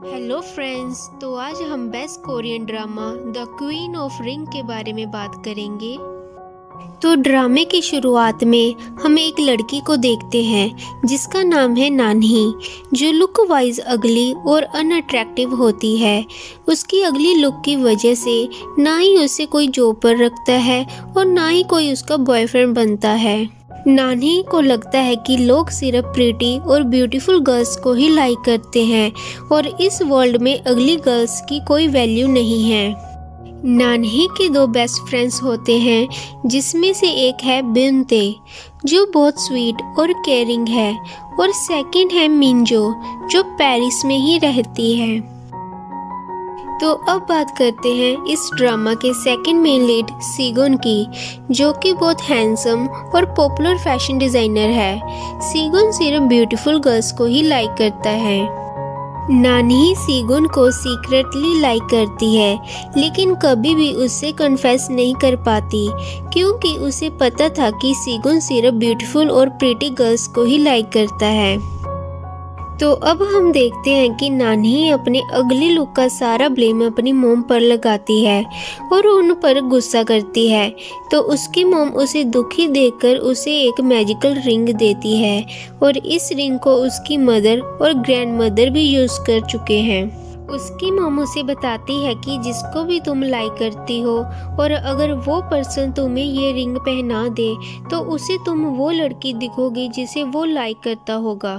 Hello friends, तो आज हम best Korean drama the queen of ring के बारे में बात करेंगे। तो ड्रामे की शुरुआत में हम एक लड़की को देखते हैं जिसका नाम है नानही, जो लुक वाइज अगली और अनअट्रैक्टिव होती है। उसकी अगली लुक की वजह से ना ही उसे कोई जॉब पर रखता है और ना ही कोई उसका बॉयफ्रेंड बनता है। नानी को लगता है कि लोग सिर्फ प्रीटी और ब्यूटीफुल गर्ल्स को ही लाइक करते हैं और इस वर्ल्ड में अगली गर्ल्स की कोई वैल्यू नहीं है। नानी के दो बेस्ट फ्रेंड्स होते हैं, जिसमें से एक है बिनते, जो बहुत स्वीट और केयरिंग है, और सेकंड है मिंजो, जो पेरिस में ही रहती है। तो अब बात करते हैं इस ड्रामा के सेकंड मेन लीड सीगुन की, जो कि बहुत हैंडसम और पॉपुलर फैशन डिजाइनर है। सीगुन सिर्फ ब्यूटीफुल गर्ल्स को ही लाइक करता है। नानी सीगुन को सीक्रेटली लाइक करती है, लेकिन कभी भी उससे कन्फेस नहीं कर पाती, क्योंकि उसे पता था कि सीगुन सिर्फ ब्यूटीफुल और प्रीटी गर्ल्स को ही लाइक करता है। तो अब हम देखते हैं कि नानी अपने अगली लुक का सारा ब्लेम अपनी मॉम पर लगाती है और उन पर गुस्सा करती है। तो उसकी मॉम उसे दुखी देखकर उसे एक मैजिकल रिंग देती है, और इस रिंग को उसकी मदर और ग्रैंड मदर भी यूज कर चुके हैं। उसकी मॉम उसे बताती है कि जिसको भी तुम लाइक करती हो और अगर वो पर्सन तुम्हें ये रिंग पहना दे तो उसे तुम वो लड़की दिखोगी जिसे वो लाइक करता होगा।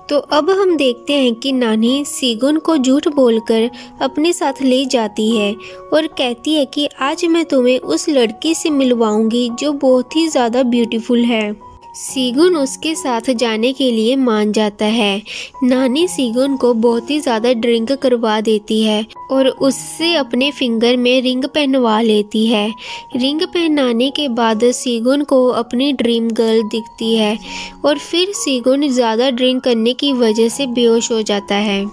तो अब हम देखते हैं कि नानी सीगुन को झूठ बोलकर अपने साथ ले जाती है और कहती है कि आज मैं तुम्हें उस लड़की से मिलवाऊंगी जो बहुत ही ज़्यादा ब्यूटीफुल है। सीगुन उसके साथ जाने के लिए मान जाता है। नानी सीगुन को बहुत ही ज़्यादा ड्रिंक करवा देती है और उससे अपने फिंगर में रिंग पहनवा लेती है। रिंग पहनाने के बाद सीगुन को अपनी ड्रीम गर्ल दिखती है और फिर सीगुन ज़्यादा ड्रिंक करने की वजह से बेहोश हो जाता है।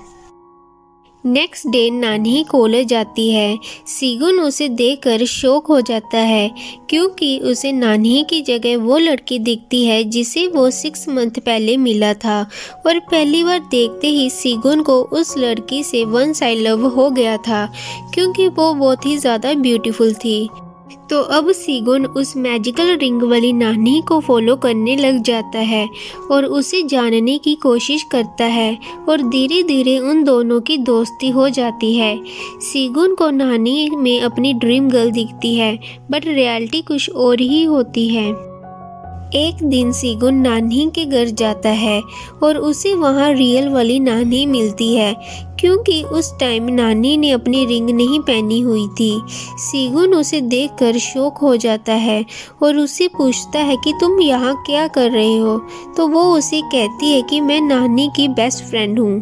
नेक्स्ट डे नानी कॉलेज जाती है। सीगुन उसे देखकर शॉक हो जाता है, क्योंकि उसे नानी की जगह वो लड़की दिखती है जिसे वो 6 मंथ पहले मिला था, और पहली बार देखते ही सीगुन को उस लड़की से वन साइड लव हो गया था, क्योंकि वो बहुत ही ज़्यादा ब्यूटीफुल थी। तो अब सीगुन उस मैजिकल रिंग वाली नानी को फॉलो करने लग जाता है और उसे जानने की कोशिश करता है, और धीरे धीरे उन दोनों की दोस्ती हो जाती है। सीगुन को नानी में अपनी ड्रीम गर्ल दिखती है, बट रियलिटी कुछ और ही होती है। एक दिन सीगुन नानी के घर जाता है और उसे वहाँ रियल वाली नानी मिलती है, क्योंकि उस टाइम नानी ने अपनी रिंग नहीं पहनी हुई थी। सीगुन उसे देखकर शॉक हो जाता है और उससे पूछता है कि तुम यहाँ क्या कर रहे हो। तो वो उसे कहती है कि मैं नानी की बेस्ट फ्रेंड हूँ।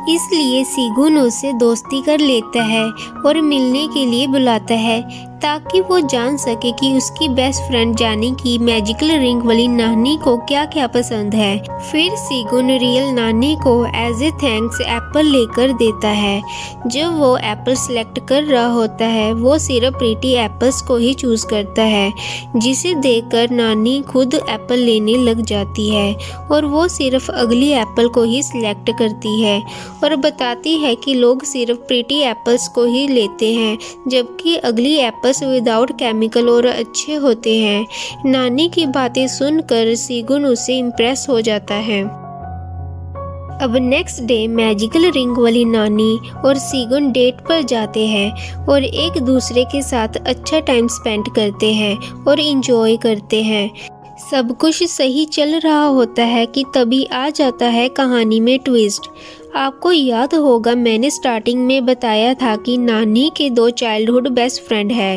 इसलिए सीगुन उससे दोस्ती कर लेता है और मिलने के लिए बुलाता है, ताकि वो जान सके कि उसकी बेस्ट फ्रेंड जाने की मैजिकल रिंग वाली नानी को क्या क्या पसंद है। फिर सीगुन रियल नानी को एज ए थैंक्स एप्पल लेकर देता है। जब वो एप्पल सेलेक्ट कर रहा होता है, वो सिर्फ प्रीटी एप्पल्स को ही चूज करता है, जिसे देखकर नानी खुद एप्पल लेने लग जाती है और वो सिर्फ अगली एप्पल को ही सिलेक्ट करती है और बताती है कि लोग सिर्फ प्रीटी एप्पल्स को ही लेते हैं, जबकि अगली एप्पल्स विदाउट केमिकल और अच्छे होते हैं। नानी की बातें सुनकर सीगुन उससे इम्प्रेस हो जाता है। अब नेक्स्ट डे मैजिकल रिंग वाली नानी और सीगुन डेट पर जाते हैं और एक दूसरे के साथ अच्छा टाइम स्पेंड करते हैं और इंजॉय करते हैं। सब कुछ सही चल रहा होता है कि तभी आ जाता है कहानी में ट्विस्ट। आपको याद होगा, मैंने स्टार्टिंग में बताया था कि नानी के 2 चाइल्डहुड बेस्ट फ्रेंड है।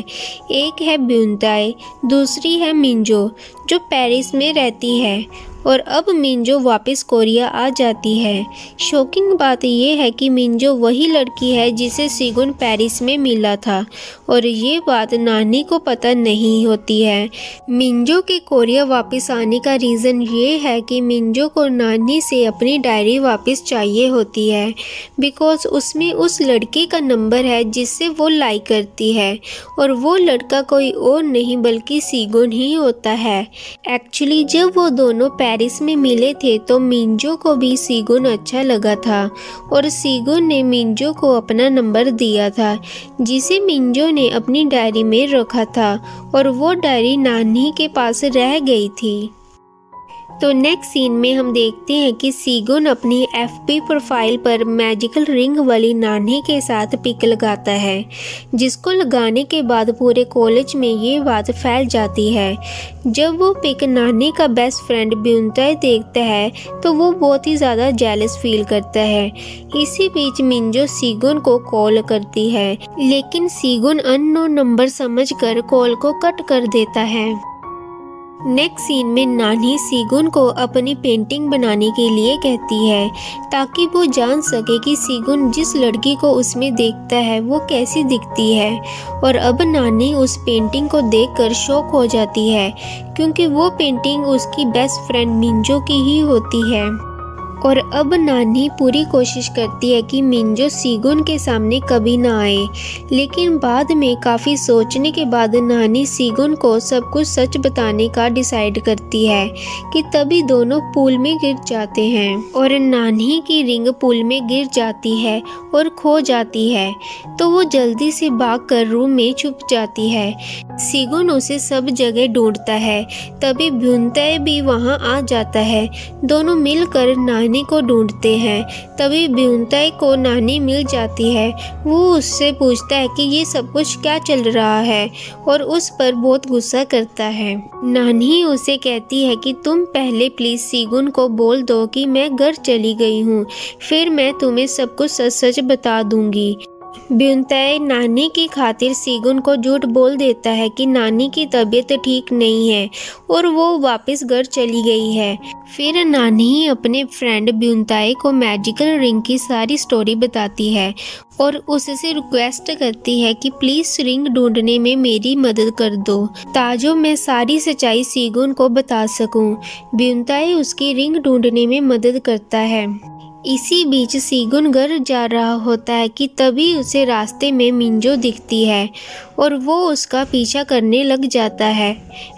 एक है ब्यूनताई, दूसरी है मिंजो, जो पेरिस में रहती है, और अब मिंजो वापस कोरिया आ जाती है। शॉकिंग बात यह है कि मिंजो वही लड़की है जिसे सीगुन पेरिस में मिला था, और ये बात नानी को पता नहीं होती है। मिंजो के कोरिया वापस आने का रीज़न ये है कि मिंजो को नानी से अपनी डायरी वापस चाहिए होती है, बिकॉज उसमें उस लड़के का नंबर है जिससे वो लाइक करती है, और वो लड़का कोई और नहीं बल्कि सीगुन ही होता है। एक्चुअली जब वो दोनों पेरिस में मिले थे तो मिंजो को भी सीगुन अच्छा लगा था और सीगुन ने मिंजो को अपना नंबर दिया था, जिसे मिंजो ने अपनी डायरी में रखा था और वो डायरी नानी के पास रह गई थी। तो नेक्स्ट सीन में हम देखते हैं कि सीगुन अपनी FB प्रोफाइल पर मैजिकल रिंग वाली नानी के साथ पिक लगाता है, जिसको लगाने के बाद पूरे कॉलेज में ये बात फैल जाती है। जब वो पिक नानी का बेस्ट फ्रेंड ब्यूनताई देखता है तो वो बहुत ही ज़्यादा जेलस फील करता है। इसी बीच मिंजो सीगुन को कॉल करती है, लेकिन सीगुन अननोन नंबर समझकर कॉल को कट कर देता है। नेक्स्ट सीन में नानी सीगुन को अपनी पेंटिंग बनाने के लिए कहती है, ताकि वो जान सके कि सीगुन जिस लड़की को उसमें देखता है वो कैसी दिखती है। और अब नानी उस पेंटिंग को देखकर शॉक हो जाती है, क्योंकि वो पेंटिंग उसकी बेस्ट फ्रेंड मिंजो की ही होती है। और अब नानी पूरी कोशिश करती है कि मिंजो सीगुन के सामने कभी ना आए, लेकिन बाद में काफ़ी सोचने के बाद नानी सीगुन को सब कुछ सच बताने का डिसाइड करती है कि तभी दोनों पूल में गिर जाते हैं और नानी की रिंग पूल में गिर जाती है और खो जाती है। तो वो जल्दी से भागकर रूम में छुप जाती है। सीगुन उसे सब जगह ढूंढता है, तभी ब्यूनताई भी वहाँ आ जाता है। दोनों मिलकर नानी को ढूंढते हैं। तभी ब्यूनताई को नानी मिल जाती है। वो उससे पूछता है कि ये सब कुछ क्या चल रहा है और उस पर बहुत गुस्सा करता है। नानी उसे कहती है कि तुम पहले प्लीज सीगुन को बोल दो कि मैं घर चली गई हूँ, फिर मैं तुम्हें सब कुछ सच सच बता दूंगी। ब्यूनताई नानी की खातिर सीगुन को झूठ बोल देता है कि नानी की तबीयत ठीक नहीं है और वो वापस घर चली गई है। फिर नानी अपने फ्रेंड ब्यूनताई को मैजिकल रिंग की सारी स्टोरी बताती है और उससे रिक्वेस्ट करती है कि प्लीज रिंग ढूंढने में मेरी मदद कर दो, ताजो मैं सारी सच्चाई सीगुन को बता सकूं। ब्यूनताई उसकी रिंग ढूंढने में मदद करता है। इसी बीच सीगुन घर जा रहा होता है कि तभी उसे रास्ते में मिंजो दिखती है और वो उसका पीछा करने लग जाता है।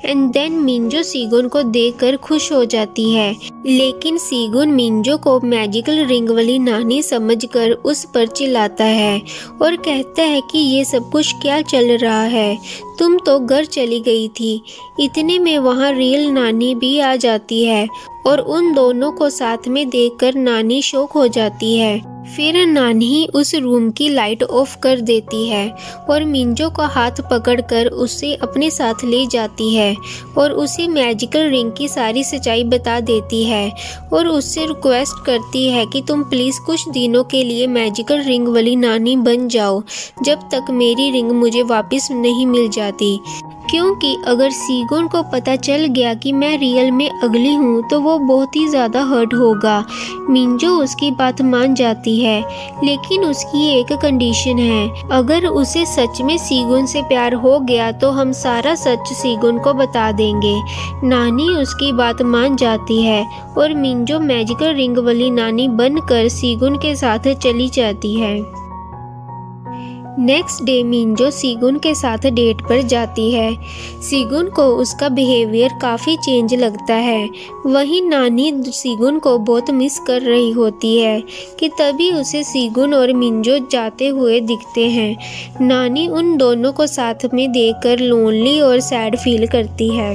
एंड देन मिंजो सीगुन को देखकर खुश हो जाती है, लेकिन सीगुन मिंजो को मैजिकल रिंग वाली नानी समझकर उस पर चिल्लाता है और कहता है कि ये सब कुछ क्या चल रहा है, तुम तो घर चली गई थी। इतने में वहाँ रियल नानी भी आ जाती है और उन दोनों को साथ में देखकर नानी शॉक हो जाती है। फिर नानी उस रूम की लाइट ऑफ कर देती है और मिंजो का हाथ पकड़कर उसे अपने साथ ले जाती है और उसे मैजिकल रिंग की सारी सच्चाई बता देती है और उससे रिक्वेस्ट करती है कि तुम प्लीज़ कुछ दिनों के लिए मैजिकल रिंग वाली नानी बन जाओ, जब तक मेरी रिंग मुझे वापस नहीं मिल जाती। क्योंकि अगर सीगुन को पता चल गया कि मैं रियल में अगली हूँ तो वो बहुत ही ज़्यादा हर्ट होगा। मिंजो उसकी बात मान जाती है, लेकिन उसकी एक कंडीशन है, अगर उसे सच में सीगुन से प्यार हो गया तो हम सारा सच सीगुन को बता देंगे। नानी उसकी बात मान जाती है और मिंजो मैजिकल रिंग वाली नानी बनकर सीगुन के साथ चली जाती है। नेक्स्ट डे मिंजो सीगुन के साथ डेट पर जाती है। सीगुन को उसका बिहेवियर काफ़ी चेंज लगता है। वहीं नानी सीगुन को बहुत मिस कर रही होती है कि तभी उसे सीगुन और मिंजो जाते हुए दिखते हैं। नानी उन दोनों को साथ में देखकर लोनली और सैड फील करती है।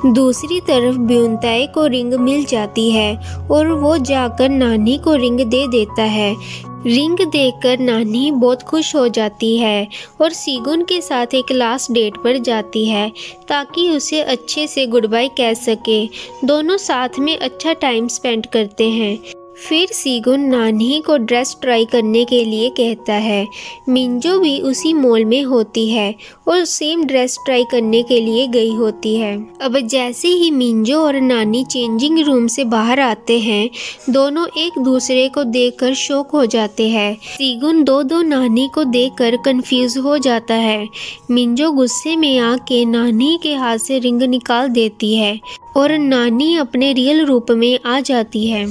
दूसरी तरफ ब्यूनताई को रिंग मिल जाती है और वो जाकर नानी को रिंग दे देता है। रिंग देखकर नानी बहुत खुश हो जाती है और सीगुन के साथ एक लास्ट डेट पर जाती है ताकि उसे अच्छे से गुड बाय कह सके। दोनों साथ में अच्छा टाइम स्पेंड करते हैं। फिर सीगुन नानी को ड्रेस ट्राई करने के लिए कहता है। मिंजो भी उसी मॉल में होती है और सेम ड्रेस ट्राई करने के लिए गई होती है। अब जैसे ही मिंजो और नानी चेंजिंग रूम से बाहर आते हैं, दोनों एक दूसरे को देखकर शॉक हो जाते हैं। सीगुन दो नानी को देखकर कंफ्यूज हो जाता है। मिंजो गुस्से में आके नानी के हाथ से रिंग निकाल देती है और नानी अपने रियल रूप में आ जाती है।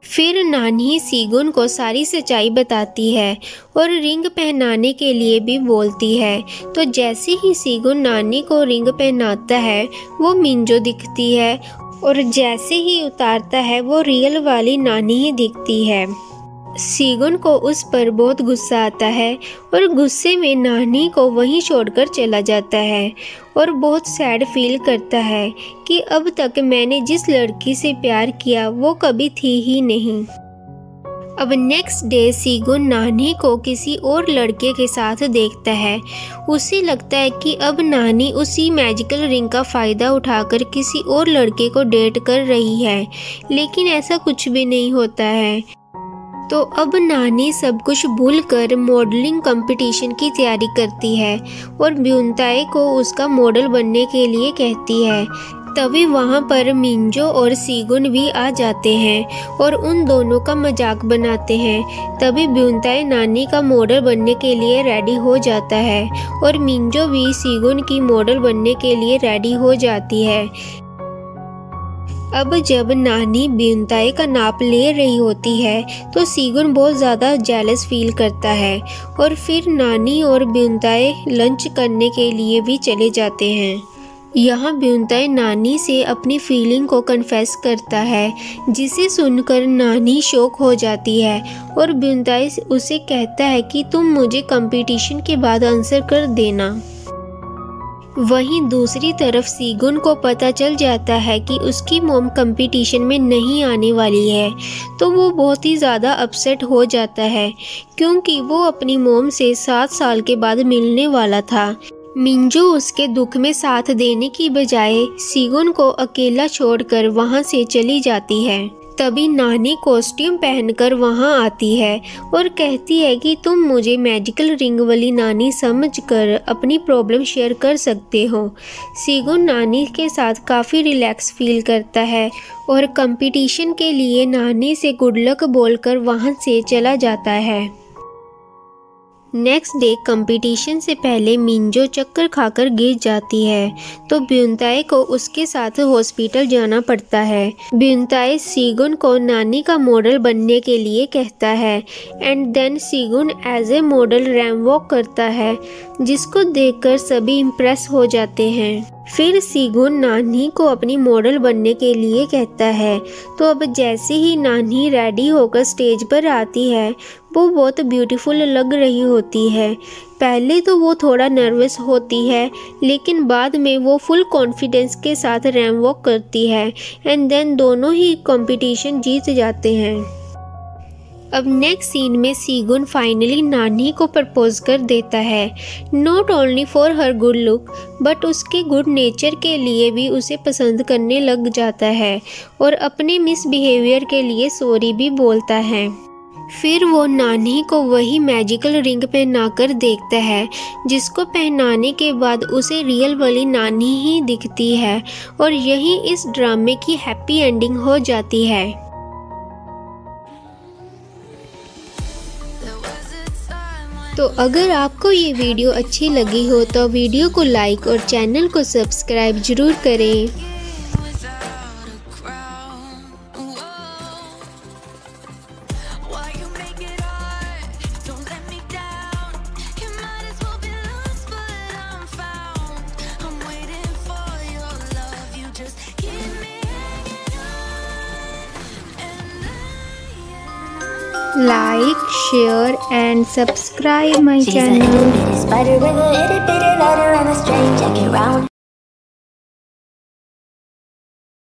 फिर नानी सीगुन को सारी सच्चाई बताती है और रिंग पहनाने के लिए भी बोलती है। तो जैसे ही सीगुन नानी को रिंग पहनाता है, वो मिंजो दिखती है और जैसे ही उतारता है वो रियल वाली नानी ही दिखती है। सीगुन को उस पर बहुत गुस्सा आता है और गुस्से में नानी को वहीं छोड़कर चला जाता है और बहुत सैड फील करता है कि अब तक मैंने जिस लड़की से प्यार किया वो कभी थी ही नहीं। अब नेक्स्ट डे सीगुन नानी को किसी और लड़के के साथ देखता है। उसे लगता है कि अब नानी उसी मैजिकल रिंग का फ़ायदा उठाकर किसी और लड़के को डेट कर रही है, लेकिन ऐसा कुछ भी नहीं होता है। तो अब नानी सब कुछ भूलकर मॉडलिंग कंपटीशन की तैयारी करती है और ब्यूनताई को उसका मॉडल बनने के लिए कहती है। तभी वहाँ पर मिंजो और सीगुन भी आ जाते हैं और उन दोनों का मजाक बनाते हैं। तभी ब्यूनताई नानी का मॉडल बनने के लिए रेडी हो जाता है और मिंजो भी सीगुन की मॉडल बनने के लिए रेडी हो जाती है। अब जब नानी ब्यूनताई का नाप ले रही होती है तो सीगुन बहुत ज़्यादा जेलस फील करता है और फिर नानी और ब्यूनताई लंच करने के लिए भी चले जाते हैं। यहाँ ब्यूनताई नानी से अपनी फीलिंग को कन्फेस करता है, जिसे सुनकर नानी शॉक हो जाती है और ब्यूनताई उसे कहता है कि तुम मुझे कंपटीशन के बाद आंसर कर देना। वहीं दूसरी तरफ सीगुन को पता चल जाता है कि उसकी मॉम कंपटीशन में नहीं आने वाली है, तो वो बहुत ही ज़्यादा अपसेट हो जाता है क्योंकि वो अपनी मॉम से 7 साल के बाद मिलने वाला था। मिंजो उसके दुख में साथ देने की बजाय सीगुन को अकेला छोड़कर वहाँ से चली जाती है। तभी नानी कॉस्ट्यूम पहनकर वहाँ आती है और कहती है कि तुम मुझे मैजिकल रिंग वाली नानी समझकर अपनी प्रॉब्लम शेयर कर सकते हो। सीगुन नानी के साथ काफ़ी रिलैक्स फील करता है और कंपटीशन के लिए नानी से गुड लक बोलकर वहाँ से चला जाता है। नेक्स्ट डे कंपटीशन से पहले मिंजो चक्कर खाकर गिर जाती है, तो ब्यूनताई को उसके साथ हॉस्पिटल जाना पड़ता है। ब्यूनताई सीगुन को नानी का मॉडल बनने के लिए कहता है एंड देन सीगुन as a model ramp walk करता है, जिसको देखकर सभी इम्प्रेस हो जाते हैं। फिर सीगुन नानी को अपनी मॉडल बनने के लिए कहता है। तो अब जैसे ही नानी रेडी होकर स्टेज पर आती है वो बहुत ब्यूटीफुल लग रही होती है। पहले तो वो थोड़ा नर्वस होती है, लेकिन बाद में वो फुल कॉन्फिडेंस के साथ रैंप वॉक करती है एंड देन दोनों ही कंपटीशन जीत जाते हैं। अब नेक्स्ट सीन में सीगुन फाइनली नानी को प्रपोज कर देता है, not only for her good look but उसके गुड नेचर के लिए भी उसे पसंद करने लग जाता है और अपने मिसबिहेवियर के लिए सॉरी भी बोलता है। फिर वो नानी को वही मैजिकल रिंग पहनाकर देखता है, जिसको पहनाने के बाद उसे रियल वाली नानी ही दिखती है और यही इस ड्रामे की हैप्पी एंडिंग हो जाती है। तो अगर आपको ये वीडियो अच्छी लगी हो तो वीडियो को लाइक और चैनल को सब्सक्राइब जरूर करें। Like, share and subscribe my channel.